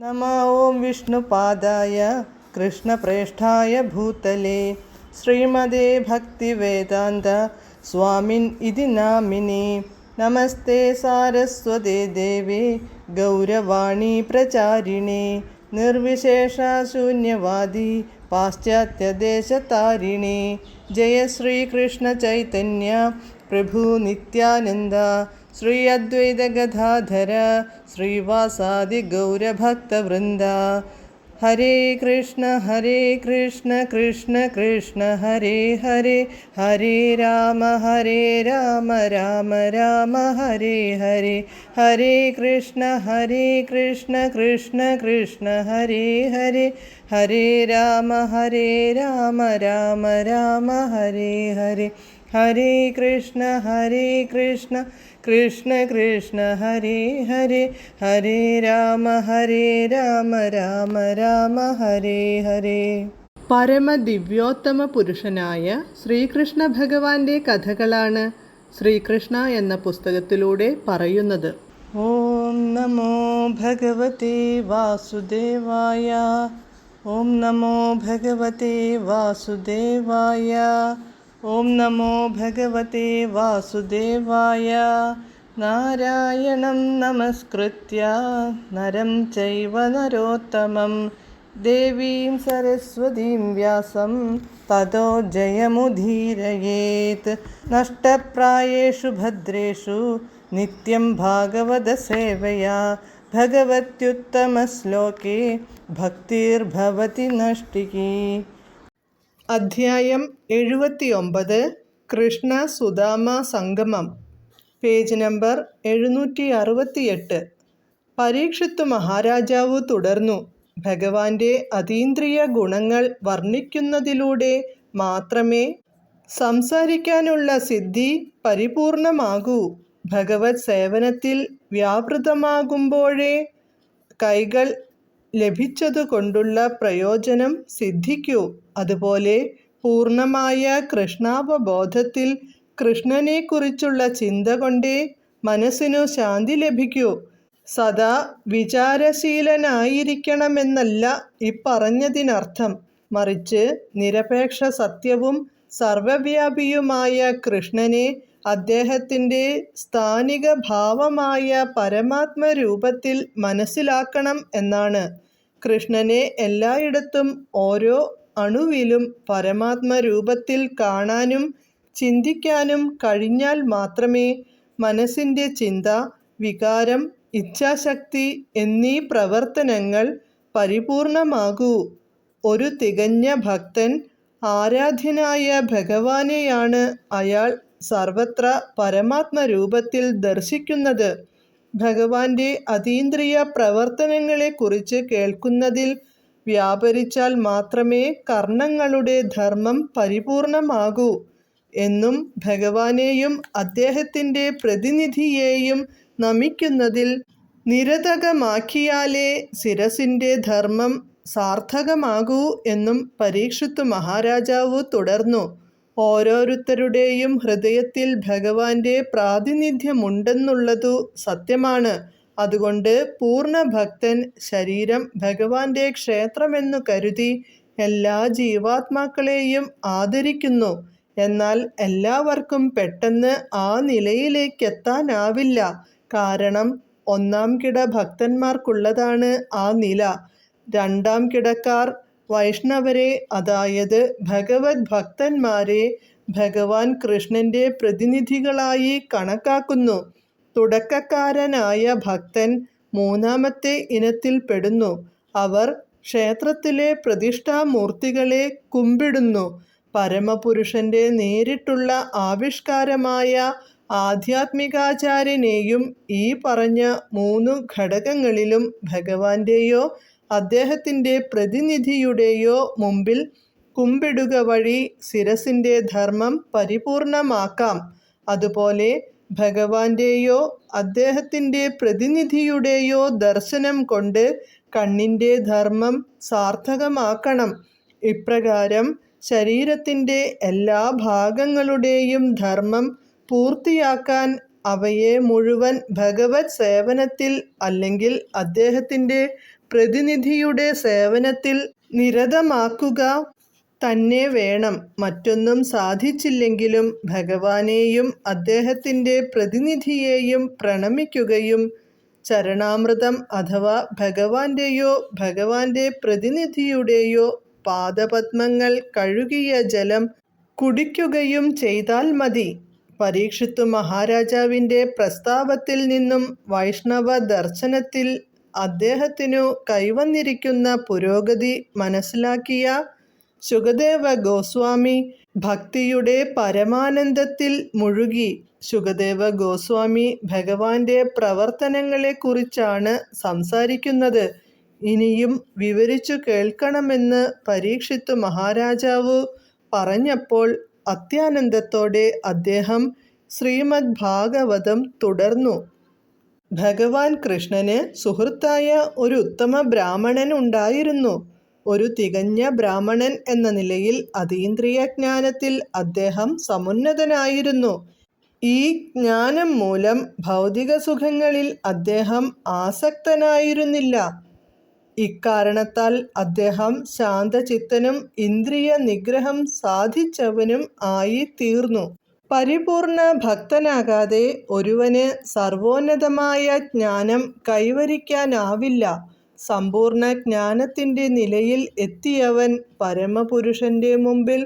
नमः ॐ विष्णुपादाय कृष्णप्रेष्ठाय भूतले श्रीमदे भक्तिवेदान्त स्वामिन् इति नामिने। नमस्ते सारस्वते देवे गौरवाणी प्रचारिणे निर्विशेषशून्यवादी पाश्चात्यदेशतारिणे। जय श्रीकृष्ण चैतन्य प्रभु नित्यानन्द श्री अद्वैत गदाधर श्रीवासादि गौरभक्तवृन्द। हरे कृष्ण कृष्ण कृष्ण हरे हरे, हरे राम राम राम हरे हरे। हरे कृष्ण कृष्ण कृष्ण हरे हरे, हरे राम राम राम हरे हरे। हरे कृष्ण कृष्ण कृष्ण हरे हरे, हरे राम राम हरे हरे. പരമദിവ്യോത്തമ പുരുഷനായ ശ്രീകൃഷ്ണ ഭഗവാന്റെ കഥകളാണ് ശ്രീകൃഷ്ണ എന്ന പുസ്തകത്തിലൂടെ പറയുന്നത്. ഓം നമോ ഭഗവതേ വാസുദേവായ, ഓം നമോ ഭഗവതേ വാസുദേവായ, ഓം നമോ ഭഗവതേ വാസുദേവായ. നാരായണം നമസ്കൃത്യ നരം ചൈവ നരോത്തമം ദേവീം സരസ്വതീം വ്യാസം തതോ ജയമുദീരയേത്. നഷ്ടപ്രായേഷു ഭദ്രേഷു നിത്യം ഭാഗവത സേവയാ ഭഗവത്യുത്തമശ്ലോകേ ഭക്തിർഭവതി നഷ്ടികീ. അധ്യായം 79. കൃഷ്ണ സുദാമ സംഗമം. Page number 768. പരീക്ഷിത്ത് മഹാരാജാവ് തുടർന്നു. ഭഗവാന്റെ അതീന്ദ്രിയ ഗുണങ്ങൾ വർണ്ണിക്കുന്നതിലൂടെ മാത്രമേ സംസാരിക്കാനുള്ള സിദ്ധി പരിപൂർണമാകൂ. ഭഗവത് സേവനത്തിൽ വ്യാപൃതമാകുമ്പോഴേ കൈകൾ ലഭിച്ചതുകൊണ്ടുള്ള പ്രയോജനം സിദ്ധിക്കൂ. അതുപോലെ പൂർണ്ണമായ കൃഷ്ണാവബോധത്തിൽ കൃഷ്ണനെക്കുറിച്ചുള്ള ചിന്ത കൊണ്ടേ മനസ്സിനു ശാന്തി ലഭിക്കൂ. സദാ വിചാരശീലനായിരിക്കണമെന്നല്ല ഇപ്പറഞ്ഞതിനർത്ഥം. മറിച്ച് നിരപേക്ഷ സത്യവും സർവവ്യാപിയുമായ കൃഷ്ണനെ അദ്ദേഹത്തിൻ്റെ സ്ഥാനിക ഭാവമായ പരമാത്മരൂപത്തിൽ മനസ്സിലാക്കണം എന്നാണ്. കൃഷ്ണനെ എല്ലായിടത്തും ഓരോ അണുവിലും പരമാത്മരൂപത്തിൽ കാണാനും ചിന്തിക്കാനും കഴിഞ്ഞാൽ മാത്രമേ മനസ്സിൻ്റെ ചിന്ത, വികാരം, ഇച്ഛാശക്തി എന്നീ പ്രവർത്തനങ്ങൾ പരിപൂർണമാകൂ. ഒരു തികഞ്ഞ ഭക്തൻ ആരാധ്യനായ ഭഗവാനെയാണ് അയാൾ സർവത്ര പരമാത്മരൂപത്തിൽ ദർശിക്കുന്നത്. ഭഗവാന്റെ അതീന്ദ്രിയ പ്രവർത്തനങ്ങളെക്കുറിച്ച് കേൾക്കുന്നതിൽ വ്യാപരിച്ചാൽ മാത്രമേ കർണങ്ങളുടെ ധർമ്മം പരിപൂർണമാകൂ എന്നും ഭഗവാനെയും അദ്ദേഹത്തിൻ്റെ പ്രതിനിധിയെയും നമിക്കുന്നതിൽ നിരതകമാക്കിയാലേ ശിരസിൻ്റെ ധർമ്മം സാർത്ഥകമാകൂ എന്നും പരീക്ഷിത്ത് മഹാരാജാവ് തുടർന്നു. ഓരോരുത്തരുടെയും ഹൃദയത്തിൽ ഭഗവാന്റെ പ്രാതിനിധ്യമുണ്ടെന്നുള്ളതു സത്യമാണ്. അതുകൊണ്ട് പൂർണ്ണഭക്തൻ ശരീരം ഭഗവാന്റെ ക്ഷേത്രമെന്നു കരുതി എല്ലാ ജീവാത്മാക്കളെയും ആദരിക്കുന്നു. എന്നാൽ എല്ലാവർക്കും പെട്ടെന്ന് ആ നിലയിലേക്കെത്താനാവില്ല. കാരണം ഒന്നാം കിട ഭക്തന്മാർക്കുള്ളതാണ് ആ നില. രണ്ടാം കിടക്കാർ വൈഷ്ണവരെ, അതായത് ഭഗവത് ഭക്തന്മാരെ ഭഗവാൻ കൃഷ്ണന്റെ പ്രതിനിധികളായി കണക്കാക്കുന്നു. തുടക്കക്കാരനായ ഭക്തൻ മൂന്നാമത്തെ ഇനത്തിൽ പെടുന്നു. അവർ ക്ഷേത്രത്തിലെ പ്രതിഷ്ഠാമൂർത്തികളെ കുമ്പിടുന്നു. പരമപുരുഷന്റെ നേരിട്ടുള്ള ആവിഷ്കാരമായ ആധ്യാത്മികാചാര്യനെയും ഈ പറഞ്ഞ മൂന്നു ഘടകങ്ങളിലും ഭഗവാന്റെയോ അദ്ദേഹത്തിൻ്റെ പ്രതിനിധിയുടെയോ മുമ്പിൽ കുമ്പിടുക വഴി ശിരസിൻ്റെ ധർമ്മം പരിപൂർണമാക്കാം. അതുപോലെ ഭഗവാന്റെയോ അദ്ദേഹത്തിൻ്റെ പ്രതിനിധിയുടെയോ ദർശനം കൊണ്ട് കണ്ണിൻ്റെ ധർമ്മം സാർത്ഥകമാക്കണം. ഇപ്രകാരം ശരീരത്തിൻ്റെ എല്ലാ ഭാഗങ്ങളുടെയും ധർമ്മം പൂർത്തിയാക്കാൻ അവയെ മുഴുവൻ ഭഗവത് സേവനത്തിൽ അല്ലെങ്കിൽ അദ്ദേഹത്തിൻ്റെ പ്രതിനിധിയുടെ സേവനത്തിൽ നിരതമാക്കുക തന്നെ വേണം. മറ്റൊന്നും സാധിച്ചില്ലെങ്കിലും ഭഗവാനെയും അദ്ദേഹത്തിൻ്റെ പ്രതിനിധിയെയും പ്രണമിക്കുകയും ചരണാമൃതം അഥവാ ഭഗവാന്റെയോ ഭഗവാന്റെ പ്രതിനിധിയുടെയോ പാദപദ്മങ്ങൾ കഴുകിയ ജലം കുടിക്കുകയും ചെയ്താൽ മതി. പരീക്ഷിത്തു മഹാരാജാവിൻ്റെ പ്രസ്താവത്തിൽ നിന്നും വൈഷ്ണവ ദർശനത്തിൽ അദ്ദേഹത്തിനു കൈവന്നിരിക്കുന്ന പുരോഗതി മനസ്സിലാക്കിയ ശുകദേവ ഗോസ്വാമി ഭക്തിയുടെ പരമാനന്ദത്തിൽ മുഴുകി. ശുകദേവ ഗോസ്വാമി ഭഗവാന്റെ പ്രവർത്തനങ്ങളെക്കുറിച്ചാണ് സംസാരിക്കുന്നത്. ഇനിയും വിവരിച്ചു കേൾക്കണമെന്ന് പരീക്ഷിത്തു മഹാരാജാവ് പറഞ്ഞപ്പോൾ അത്യാനന്ദത്തോടെ അദ്ദേഹം ശ്രീമദ് ഭാഗവതം തുടർന്നു. ഭഗവാൻ കൃഷ്ണന് സുഹൃത്തായ ഒരു ഉത്തമ ബ്രാഹ്മണൻ ഉണ്ടായിരുന്നു. ഒരു തികഞ്ഞ ബ്രാഹ്മണൻ എന്ന നിലയിൽ അതീന്ദ്രിയ ജ്ഞാനത്തിൽ അദ്ദേഹം സമുന്നതനായിരുന്നു. ഈ ജ്ഞാനം മൂലം ഭൗതിക സുഖങ്ങളിൽ അദ്ദേഹം ആസക്തനായിരുന്നില്ല. ഇക്കാരണത്താൽ അദ്ദേഹം ശാന്തചിത്തനും ഇന്ദ്രിയ നിഗ്രഹം സാധിച്ചവനും ആയി തീർന്നു. പരിപൂർണ ഭക്തനാകാതെ ഒരുവന് സർവോന്നതമായ ജ്ഞാനം കൈവരിക്കാനാവില്ല. സമ്പൂർണ്ണ ജ്ഞാനത്തിൻ്റെ നിലയിൽ എത്തിയവൻ പരമപുരുഷന്റെ മുമ്പിൽ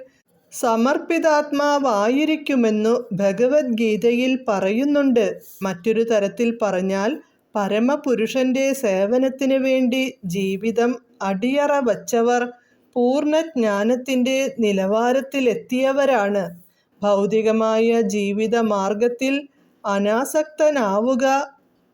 സമർപ്പിതാത്മാവായിരിക്കുമെന്നു ഭഗവത്ഗീതയിൽ പറയുന്നുണ്ട്. മറ്റൊരു തരത്തിൽ പറഞ്ഞാൽ പരമപുരുഷന്റെ സേവനത്തിന് വേണ്ടി ജീവിതം അടിയറ വച്ചവർ പൂർണ്ണജ്ഞാനത്തിൻ്റെ നിലവാരത്തിലെത്തിയവരാണ്. ഭൗതികമായ ജീവിത മാർഗത്തിൽ അനാസക്തനാവുക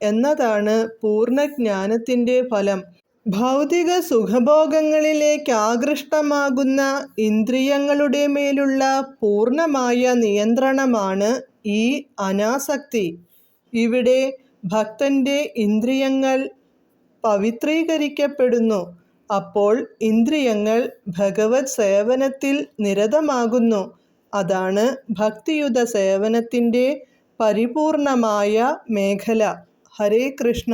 എന്നതാണ് പൂർണ്ണജ്ഞാനത്തിൻ്റെ ഫലം. ഭൗതിക സുഖഭോഗങ്ങളിലേക്കാകൃഷ്ടമാകുന്ന ഇന്ദ്രിയങ്ങളുടെ മേലുള്ള പൂർണ്ണമായ നിയന്ത്രണമാണ് ഈ അനാസക്തി. ഇവിടെ ഭക്തന്റെ ഇന്ദ്രിയങ്ങൾ പവിത്രീകരിക്കപ്പെടുന്നു. അപ്പോൾ ഇന്ദ്രിയങ്ങൾ ഭഗവത് സേവനത്തിൽ നിരതമാകുന്നു. അതാണ് ഭക്തിയുത സേവനത്തിൻ്റെ പരിപൂർണമായ മേഖല. ഹരേ കൃഷ്ണ.